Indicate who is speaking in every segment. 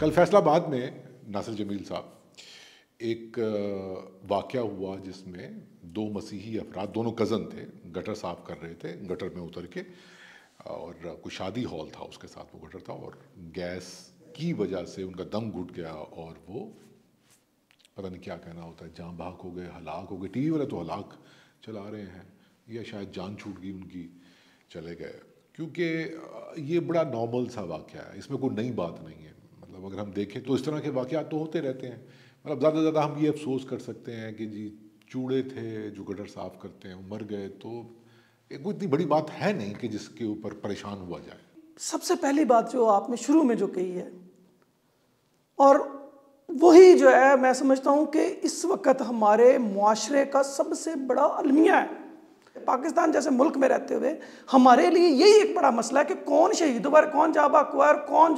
Speaker 1: کل فیصل آباد میں ناصر جمیل صاحب ایک واقعہ ہوا جس میں دو مسیحی افراد، دونوں کزن تھے، گٹر صاف کر رہے تھے، گٹر میں اتر کے، اور کوئی شادی ہال تھا اس کے ساتھ وہ گٹر تھا، اور گیس کی وجہ سے ان کا دم گھٹ گیا اور وہ پتہ نہیں کیا کہنا ہوتا ہے، جاں بحق ہو گئے، ہلاک ہو گئے۔ ٹی وی والے تو ہلاک چلا رہے ہیں، یا شاید جان چھوٹ گئی ان کی، چلے گئے، کیونکہ یہ بڑا نارمل سا واقعہ ہے، اس میں کوئی نئی بات نہیں ہے۔ مطلب اگر ہم دیکھیں تو اس طرح کے واقعات تو ہوتے رہتے ہیں۔ مطلب زیادہ سے زیادہ ہم یہ افسوس کر سکتے ہیں کہ جی چوڑے تھے جو گٹر صاف کرتے ہیں، مر گئے، تو کوئی اتنی بڑی بات ہے نہیں کہ جس کے اوپر پریشان ہوا جائے۔
Speaker 2: سب سے پہلی بات جو آپ نے شروع میں جو کہی ہے، اور وہی جو ہے میں سمجھتا ہوں کہ اس وقت ہمارے معاشرے کا سب سے بڑا المیہ ہے۔ پاکستان جیسے ملک میں رہتے ہوئے ہمارے لیے یہی ایک بڑا مسئلہ ہے کہ کون شہید ہوا ہے، کون جاں بحق ہوا ہے، اور کون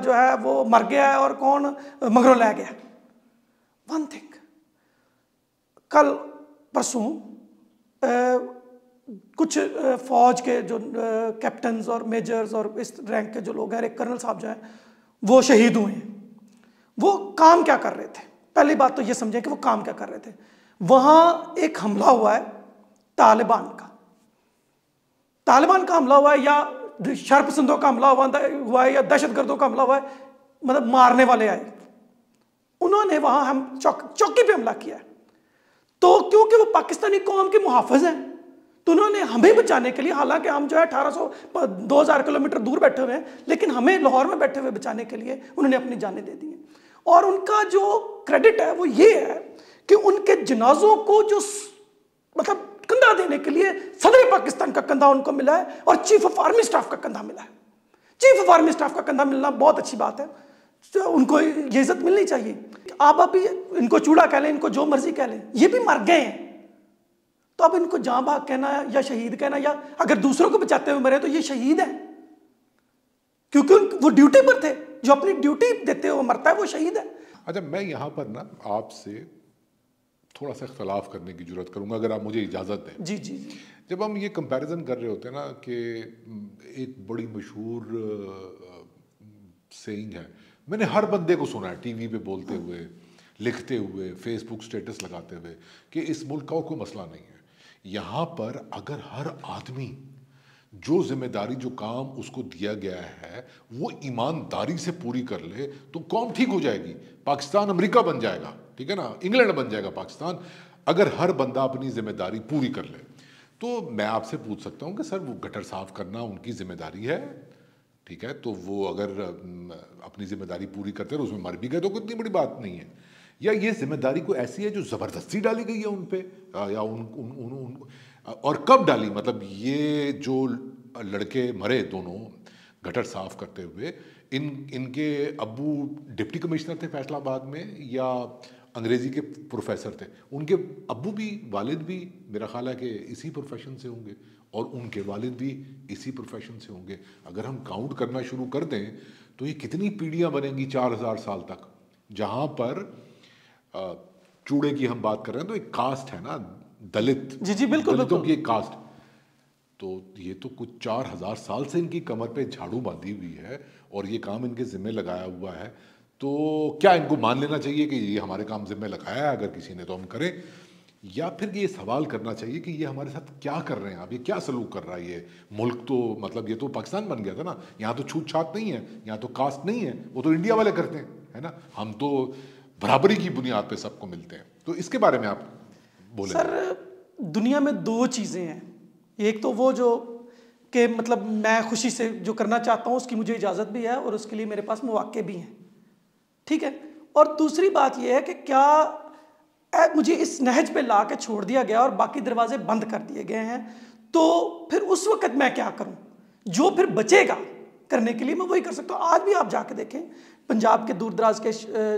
Speaker 2: جو ہے وہ مر گیا ہے، اور کون مگروں لے گیا۔ ون تھنگ، کل پرسوں کچھ فوج کے جو کیپٹنز اور میجرز اور اس رینک کے جو لوگ ہیں، ایک کرنل صاحب جو ہیں وہ شہید ہوئے ہیں۔ وہ کام کیا کر رہے تھے؟ پہلی بات تو یہ سمجھیں کہ وہ کام کیا کر رہے تھے۔ وہاں ایک حملہ ہوا ہے طالبان کا حملہ ہوا ہے، یا شرپسندوں کا حملہ ہوا ہے، یا دہشت گردوں کا حملہ ہوا ہے، مطلب مارنے والے آئے، انہوں نے وہاں ہم چوکی پہ حملہ کیا ہے۔ تو کیونکہ وہ پاکستانی قوم کے محافظ ہیں تو انہوں نے ہمیں بچانے کے لیے، حالانکہ ہم جو ہے 2000 کلومیٹر دور بیٹھے ہوئے ہیں، لیکن ہمیں لاہور میں بیٹھے ہوئے بچانے کے لیے انہوں نے اپنی جانیں دے دی ہیں۔ اور ان کا جو کریڈٹ ہے وہ یہ ہے کہ ان کے جنازوں کو جو مطلب کندھا دینے کے لیے صدر پاکستان کا کندھا ان کو ملا ہے، اور چیف آف آرمی سٹاف کا کندھا ملا ہے۔ چیف آف آرمی سٹاف کا کندھا ملنا بہت اچھی بات ہے، ان کو یہ عزت ملنی چاہیے۔ آپ ابھی ان کو چوڑا کہہ لیں، ان کو جو مرضی کہہ لیں، یہ بھی مر گئے ہیں، تو اب ان کو جاں بحق کہنا یا شہید کہنا، یا اگر دوسروں کو بچاتے ہوئے مرے تو یہ شہید ہے، کیونکہ وہ ڈیوٹی پر تھے۔ جو اپنی ڈیوٹی دیتے ہوئے مرتا ہے وہ شہید ہے۔
Speaker 1: اچھا، میں یہاں پر نا آپ سے تھوڑا سا اختلاف کرنے کی ضرورت کروں گا، اگر آپ مجھے اجازت دیں۔
Speaker 2: جی جی جی۔
Speaker 1: جب ہم یہ کمپیریزن کر رہے ہوتے ہیں نا کہ ایک بڑی مشہور سینگ ہے، میں نے ہر بندے کو سنا ہے ٹی وی پہ بولتے ہوئے، لکھتے ہوئے، فیس بک سٹیٹس لگاتے ہوئے، کہ اس ملک کا کوئی مسئلہ نہیں ہے، یہاں پر اگر ہر آدمی جو ذمہ داری، جو کام اس کو دیا گیا ہے وہ ایمانداری سے پوری کر لے تو قوم ٹھیک ہو جائے گی۔ پاکستان امریکہ بن جائے گا، ٹھیک ہے نا، انگلینڈ بن جائے گا پاکستان، اگر ہر بندہ اپنی ذمہ داری پوری کر لے۔ تو میں آپ سے پوچھ سکتا ہوں کہ سر وہ گٹر صاف کرنا ان کی ذمہ داری ہے، ٹھیک ہے، تو وہ اگر اپنی ذمہ داری پوری کرتے اور اس میں مر بھی گئے تو کوئی اتنی بڑی بات نہیں ہے، یا یہ ذمہ داری کوئی ایسی ہے جو زبردستی ڈالی گئی ہے ان پہ، یا اور کب ڈالی؟ مطلب یہ جو لڑکے مرے دونوں گٹر صاف کرتے ہوئے، ان کے ابو ڈپٹی کمشنر تھے فیصل آباد میں یا انگریزی کے پروفیسر تھے؟ ان کے ابو بھی، والد بھی میرا خیال ہے کہ اسی پروفیشن سے ہوں گے، اور ان کے والد بھی اسی پروفیشن سے ہوں گے۔ اگر ہم کاؤنٹ کرنا شروع کر دیں تو یہ کتنی پیڑھیاں بنیں گی 4000 سال تک، جہاں پر چوڑے کی ہم بات کر رہے ہیں تو ایک کاسٹ ہے نا، دلت،
Speaker 2: جی جی بالکل،
Speaker 1: دلتوں کی ایک کاسٹ، تو یہ تو کچھ 4000 سال سے ان کی کمر پہ جھاڑو باندھی ہوئی ہے اور یہ کام ان کے ذمہ لگایا ہوا ہے، تو کیا ان کو مان لینا چاہیے کہ یہ ہمارے کام ذمہ لگایا ہے اگر کسی نے تو ہم کریں، یا پھر یہ سوال کرنا چاہیے کہ یہ ہمارے ساتھ کیا کر رہے ہیں، اب یہ کیا سلوک کر رہا ہے یہ ملک؟ تو مطلب یہ تو پاکستان بن گیا تھا نا، یہاں تو چھوت چھات نہیں ہے، یہاں تو کاسٹ نہیں ہے، وہ تو انڈیا والے کرتے ہیں، ہے نا، ہم تو برابری کی بنیاد پہ سب کو ملتے ہیں۔ تو اس کے بارے میں آپ بولیں۔
Speaker 2: سر دنیا میں دو چیزیں ہیں، ایک تو وہ جو کہ مطلب میں خوشی سے جو کرنا چاہتا ہوں اس کی مجھے اجازت بھی ہے اور اس کے لیے میرے پاس مواقع بھی ہیں، ٹھیک ہے، اور دوسری بات یہ ہے کہ کیا مجھے اس نہج پہ لا کے چھوڑ دیا گیا اور باقی دروازے بند کر دیے گئے ہیں، تو پھر اس وقت میں کیا کروں؟ جو پھر بچے گا کرنے کے لیے میں وہی کر سکتا ہوں۔ آج بھی آپ جا کے دیکھیں پنجاب کے دور دراز کے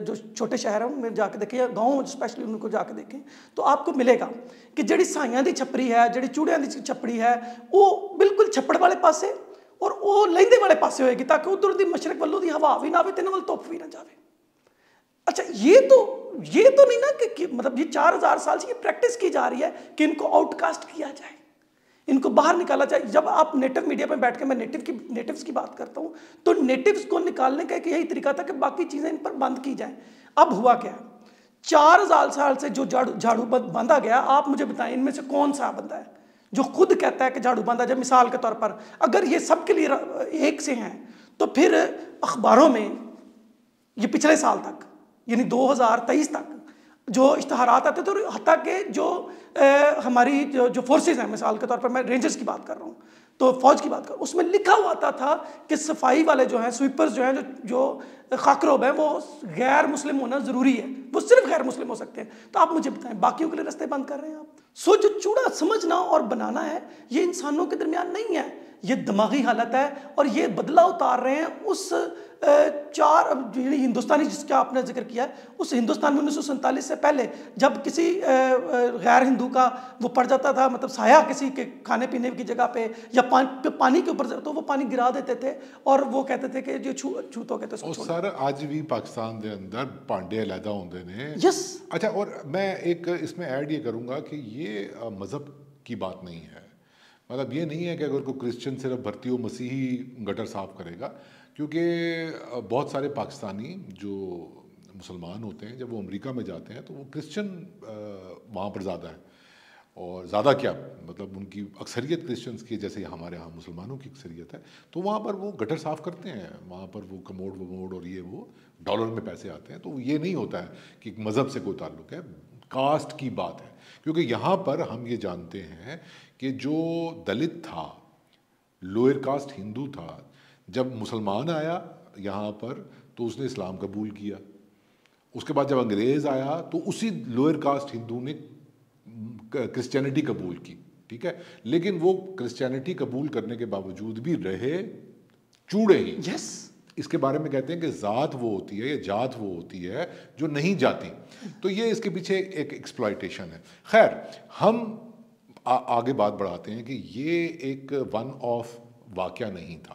Speaker 2: جو چھوٹے شہر ہیں ان میں جا کے دیکھیں، یا گاؤں اسپیشلی ان کو جا کے دیکھیں، تو آپ کو ملے گا کہ جڑی سائیاں دی چھپڑی ہے، جڑی چوڑیاں دی چھپڑی ہے، وہ بالکل چھپڑ والے پاسے اور وہ لہندے والے پاسے ہوئے گی، تاکہ ادھر دی مشرق والوں دی ہوا بھی نہ آوے تے نال دھوپ بھی نہ جاوے۔ اچھا یہ تو نہیں نا کہ مطلب یہ 4000 سال سے یہ پریکٹس کی جا رہی ہے کہ ان کو آؤٹ کاسٹ کیا جائے، ان کو باہر نکالا جائے. جب آپ نیٹو میڈیا پہ بیٹھ کے میں نیٹوز کی بات کرتا ہوں تو نیٹوز کو نکالنے کا ایک یہی طریقہ تھا کہ باقی چیزیں ان پر بند کی جائیں. اب ہوا کیا ہے؟ 4000 سال سے جو جھاڑو باندھا گیا, آپ مجھے بتائیں ان میں سے کون سا بندہ ہے جو خود کہتا ہے کہ جھاڑو باندھا جائے؟ مثال کے طور پر اگر یہ سب کے لیے ایک سے ہیں تو پھر اخباروں میں یہ پچھلے سال تک یعنی 2023 تک جو اشتہارات آتے تھے, اور حتیٰ کہ جو ہماری جو فورسز ہیں, مثال کے طور پر میں رینجرز کی بات کر رہا ہوں تو فوج کی بات کر رہا ہوں, اس میں لکھا ہوا آتا تھا کہ صفائی والے جو ہیں, سویپرز جو ہیں, جو خاکروب ہیں, وہ غیر مسلم ہونا ضروری ہے, وہ صرف غیر مسلم ہو سکتے ہیں. تو آپ مجھے بتائیں باقیوں کے لیے رستے بند کر رہے ہیں آپ. جو چوڑا سمجھنا اور بنانا ہے یہ انسانوں کے درمیان نہیں ہے, یہ دماغی حالت ہے, اور یہ بدلہ اتار رہے ہیں اس ہندوستانی جس کا آپ نے ذکر کیا ہے, اس ہندوستان میں 1947 سے پہلے جب کسی غیر ہندو کا وہ پڑ جاتا تھا, مطلب سایہ کسی کے کھانے پینے کی جگہ پہ یا پانی کے اوپر, تو وہ پانی گرا دیتے تھے اور وہ کہتے تھے کہ جو چھوتوں کہتے ہیں.
Speaker 1: اور سر اج بھی پاکستان دے اندر پانڈے علیحدہ ہوندے نے.
Speaker 2: یس.
Speaker 1: اچھا, اور میں ایک اس میں ایڈ یہ کروں گا کہ یہ مذہب کی بات نہیں ہے. مطلب یہ نہیں ہے کہ اگر کوئی کرسچن صرف بھرتی ہو مسیحی گٹر صاف کرے گا, کیونکہ بہت سارے پاکستانی جو مسلمان ہوتے ہیں جب وہ امریکہ میں جاتے ہیں تو وہ کرسچن وہاں پر زیادہ ہے, اور زیادہ کیا مطلب ان کی اکثریت کرسچنس کی جیسے ہمارے ہاں مسلمانوں کی اکثریت ہے, تو وہاں پر وہ گٹر صاف کرتے ہیں, وہاں پر وہ کموڈ وموڈ اور یہ وہ ڈالر میں پیسے آتے ہیں. تو یہ نہیں ہوتا ہے کہ مذہب سے کوئی تعلق ہے, کاسٹ کی بات ہے. کیونکہ یہاں پر ہم یہ جانتے ہیں کہ جو دلت تھا, لوئر کاسٹ ہندو تھا, جب مسلمان آیا یہاں پر تو اس نے اسلام قبول کیا. اس کے بعد جب انگریز آیا تو اسی لوئر کاسٹ ہندو نے کرسچینٹی قبول کی, ٹھیک ہے, لیکن وہ کرسچینٹی قبول کرنے کے باوجود بھی رہے چوڑے ہی.
Speaker 2: یس.
Speaker 1: اس کے بارے میں کہتے ہیں کہ ذات وہ ہوتی ہے یا جات وہ ہوتی ہے جو نہیں جاتی. تو یہ اس کے پیچھے ایک ایکسپلائٹیشن ہے. خیر, ہم آگے بات بڑھاتے ہیں کہ یہ ایک ون آف واقعہ نہیں تھا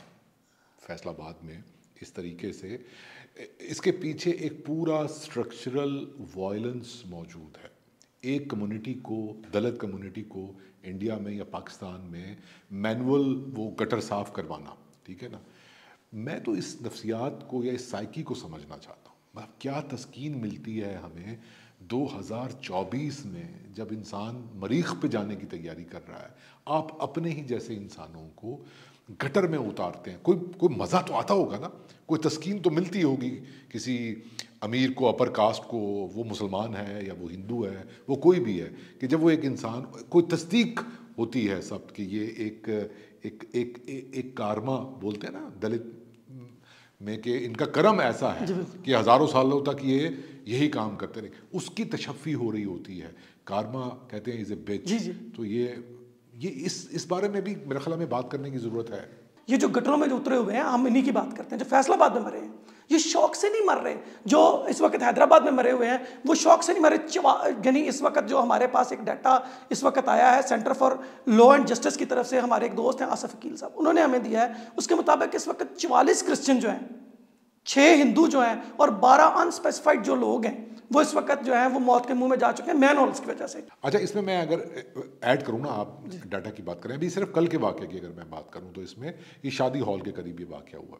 Speaker 1: فیصل آباد میں اس طریقے سے. اس کے پیچھے ایک پورا اسٹرکچرل وائلنس موجود ہے. ایک کمیونٹی کو, دلت کمیونٹی کو انڈیا میں یا پاکستان میں مینول وہ گٹر صاف کروانا, ٹھیک ہے نا. میں تو اس نفسیات کو یا اس سائیکی کو سمجھنا چاہتا ہوں. مطلب کیا تسکین ملتی ہے ہمیں 2024 میں جب انسان مریخ پہ جانے کی تیاری کر رہا ہے, آپ اپنے ہی جیسے انسانوں کو گٹر میں اتارتے ہیں. کوئی مزہ تو آتا ہوگا نا, کوئی تسکین تو ملتی ہوگی کسی امیر کو, اپر کاسٹ کو, وہ مسلمان ہے یا وہ ہندو ہے, وہ کوئی بھی ہے, کہ جب وہ ایک انسان, کوئی تصدیق ہوتی ہے سب کہ یہ ایک کارما بولتے ہیں نا دلت میں کہ ان کا کرم ایسا ہے کہ ہزاروں سالوں تک یہ یہی کام کرتے رہے. اس کی تشفی ہو رہی ہوتی ہے. کارما کہتے ہیں از اے بچ. تو یہ اس بارے میں بھی میرے خیال میں بات کرنے کی ضرورت ہے.
Speaker 2: یہ جو گٹروں میں جو اترے ہوئے ہیں ہم انہی کی بات کرتے ہیں جو فیصل آباد میں مرے ہیں. یہ شوق سے نہیں مر رہے. جو اس وقت حیدرآباد میں مرے ہوئے ہیں وہ شوق سے نہیں مرے. یعنی اس وقت جو ہمارے پاس ایک ڈیٹا اس وقت آیا ہے centre for law and justice کی طرف سے, ہمارے ایک دوست ہیں آصف عقیل صاحب, انہوں نے ہمیں دیا ہے. اس کے مطابق اس وقت 44 کرسچن جو ہیں, 6 ہندو جو ہیں اور 12 انسپیسیفائڈ جو لوگ ہیں وہ اس وقت جو ہیں وہ موت کے منہ میں جا چکے ہیں مین ہولز کی وجہ سے.
Speaker 1: اچھا, اس میں اگر ایڈ کروں نا, آپ ڈاٹا کی بات کریں, ابھی صرف کل کے واقعے کی اگر میں بات کروں تو اس میں یہ شادی ہال کے قریب یہ واقعہ ہوا.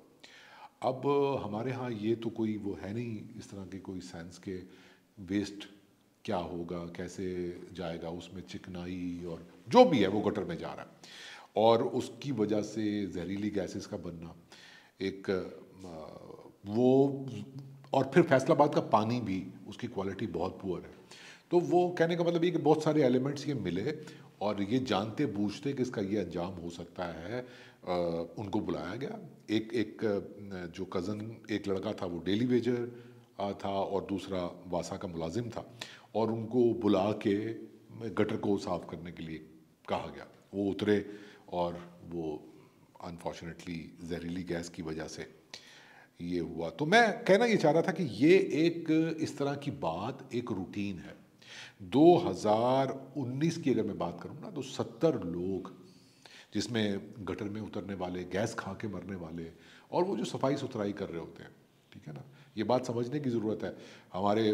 Speaker 1: اب ہمارے ہاں یہ تو کوئی وہ ہے نہیں اس طرح کی کوئی سائنس کے ویسٹ کیا ہوگا, کیسے جائے گا, اس میں چکنائی اور جو بھی ہے وہ گٹر میں جا رہا ہے, اور اس کی وجہ سے زہریلی گیسز کا بننا ایک وہ, اور پھر فیصل آباد کا پانی بھی اس کی کوالٹی بہت پور ہے. تو وہ کہنے کا مطلب یہ کہ بہت سارے ایلیمنٹس یہ ملے اور یہ جانتے بوجھتے کہ اس کا یہ انجام ہو سکتا ہے, ان کو بلایا گیا. ایک جو کزن ایک لڑکا تھا وہ ڈیلی ویجر تھا اور دوسرا واسا کا ملازم تھا, اور ان کو بلا کے گٹر کو صاف کرنے کے لیے کہا گیا. وہ اترے اور وہ انفارچونیٹلی زہریلی گیس کی وجہ سے یہ ہوا. تو میں کہنا یہ چاہ رہا تھا کہ یہ ایک اس طرح کی بات ایک روٹین ہے. 2019 کی اگر میں بات کروں نا تو 70 لوگ جس میں گٹر میں اترنے والے, گیس کھا کے مرنے والے, اور وہ جو صفائی ستھرائی کر رہے ہوتے ہیں, ٹھیک ہے نا. یہ بات سمجھنے کی ضرورت ہے. ہمارے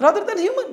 Speaker 2: rather than human।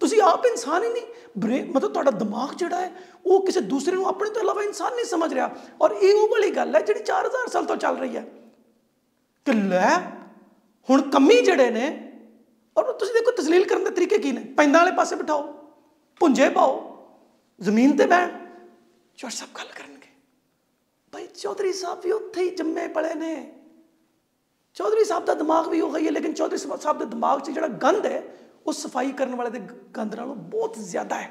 Speaker 2: ਤੁਸੀਂ ਆਪ ਇਨਸਾਨ ਹੀ ਨਹੀਂ। ਬ੍ਰੇਨ ਮਤਲਬ ਤੁਹਾਡਾ ਦਿਮਾਗ ਜਿਹੜਾ ਹੈ ਉਹ ਕਿਸੇ ਦੂਸਰੇ ਨੂੰ ਆਪਣੇ ਤੋਂ ਇਲਾਵਾ ਇਨਸਾਨ ਨਹੀਂ ਸਮਝ ਰਿਹਾ। ਔਰ ਇਹ ਉਹ ਵਾਲੀ ਗੱਲ ਹੈ ਜਿਹੜੀ 4000 ਸਾਲ ਤੋਂ ਚੱਲ ਰਹੀ ਹੈ ਕਿ ਲੈ ਹੁਣ ਕੰਮੀ ਜਿਹੜੇ ਨੇ, ਔਰ ਤੁਸੀਂ ਦੇਖੋ ਤਸਲੀਲ ਕਰਨ ਦੇ ਤਰੀਕੇ ਕੀ ਨੇ। ਪੈਂਦਾਂ ਵਾਲੇ ਪਾਸੇ ਬਿਠਾਓ, ਭੁੰਜੇ ਪਾਓ, ਜ਼ਮੀਨ ਤੇ ਬਹਿਣ, ਚੌਧਰੀ ਸਾਹਿਬ ਗੱਲ ਕਰਨਗੇ। ਭਾਈ ਚੌਧਰੀ ਸਾਹਿਬ ਵੀ ਉੱਥੇ ਹੀ ਜੰਮੇ ਪਲੇ ਨੇ। ਚੌਧਰੀ ਸਾਹਿਬ ਦਾ ਦਿਮਾਗ ਵੀ ਉਹ ਹੈ, ਲੇਕਿਨ ਚੌਧਰੀ ਸਾਹਿਬ ਦੇ ਦਿਮਾਗ 'ਚ ਜਿਹੜਾ ਗੰਦ ਹੈ ਉਹ ਸਫਾਈ ਕਰਨ ਵਾਲੇ ਦੇ ਗੰਦ ਨਾਲੋਂ ਬਹੁਤ ਜ਼ਿਆਦਾ ਹੈ।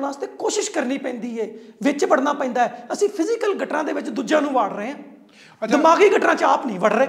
Speaker 2: ਵਾਸਤੇ ਕੋਸ਼ਿਸ਼ ਕਰਨੀ ਪੈਂਦੀ ਹੈ, ਵਿੱਚ ਵੜਨਾ ਪੈਂਦਾ ਹੈ। ਅਸੀਂ ਫਿਜ਼ੀਕਲ ਗਟਰਾਂ ਦੇ ਵਿੱਚ ਦੂਜਿਆਂ ਨੂੰ ਵਾੜ ਰਹੇ ਹਾਂ, ਦਿਮਾਗੀ ਗਟਰਾਂ 'ਚ ਆਪ ਨਹੀਂ ਵੜ ਰਹੇ।